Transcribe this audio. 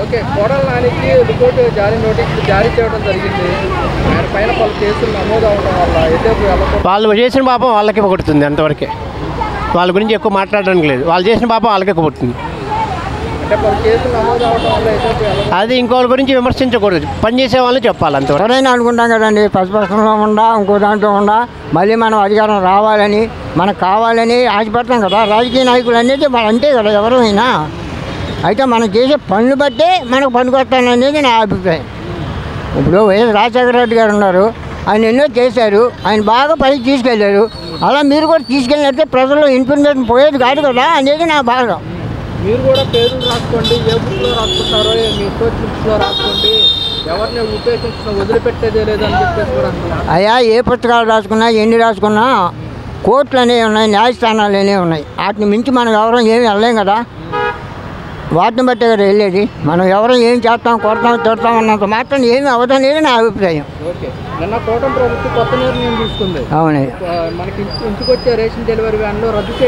Okay, కోడల నానికి report నోటీసులు జారీ చేయడం జరిగింది. ఆయన పైన పలు కేసులు నమోదు అవడం వల్ల వాళ్ళు చేసిన పాపం వాళ్ళకే కొడుతుంది. అంతవరకే వాళ్ళ గురించి ఎక్కువ మాట్లాడడానికి లేదు. వాళ్ళు చేసిన పాపం వాళ్ళకే కొడుతుంది. అంటే పలు కేసులు నమోదు అవడం వల్ల అది ఇంకోళ్ళ గురించి విమర్శించకూడదు. పనిచేసే వాళ్ళు చెప్పాలి. అంతవరకు ఎవరైనా అనుకుంటాం కదండి, పశుపక్షంలో ఉండా ఇంకో దాంట్లో ఉండా మళ్ళీ మనం అధికారం రావాలని మనకు కావాలని ఆశపడతాం కదా. రాజకీయ నాయకులు అనేది మన అంతే కదా ఎవరైనా. అయితే మనం చేసే పనులు బట్టే మనకు పనికొస్తాననేది నా అభిప్రాయం. ఇప్పుడు వైఎస్ రాజశేఖర రెడ్డి గారు ఉన్నారు, ఆయన ఎన్నో చేశారు, ఆయన బాగా పైకి తీసుకెళ్ళారు. అలా మీరు కూడా తీసుకెళ్ళినట్టే ప్రజల్లో ఇన్ఫర్మేషన్ పోయేది కాదు కదా అనేది నా బాధ. మీరు కూడా పేర్లు రాసుకోండి, ఏ బుక్లో రాసుకుంటారో మీ బుక్స్లో రాసుకోండి, ఎవరిని ఉపేక్షించిన వదిలిపెట్టేదే లేదని చెప్పేసి కూడా అంటున్నారు. అయ్యా ఏ పుస్తకాలు రాసుకున్నా ఎన్ని రాసుకున్నా కోర్టులు అనేవి ఉన్నాయి, న్యాయస్థానాలు అనేవి ఉన్నాయి. వాటిని మించి మనం ఎవరూ ఏమి వెళ్ళలేం కదా. వాటిని బట్టే కదా వెళ్ళేది. మనం ఎవరో ఏం చేస్తాం, కొడతాం, తిడతాం అన్నంత మాత్రం ఏమి అవ్వదనేది నా అభిప్రాయం. ఓకే, నిన్న కూటమి ప్రభుత్వం కొత్త నిర్ణయం తీసుకుంది. అవును, మనకి ఇంటికి వచ్చే రేషన్ డెలివరీ వ్యాన్లో రద్దు చేయడం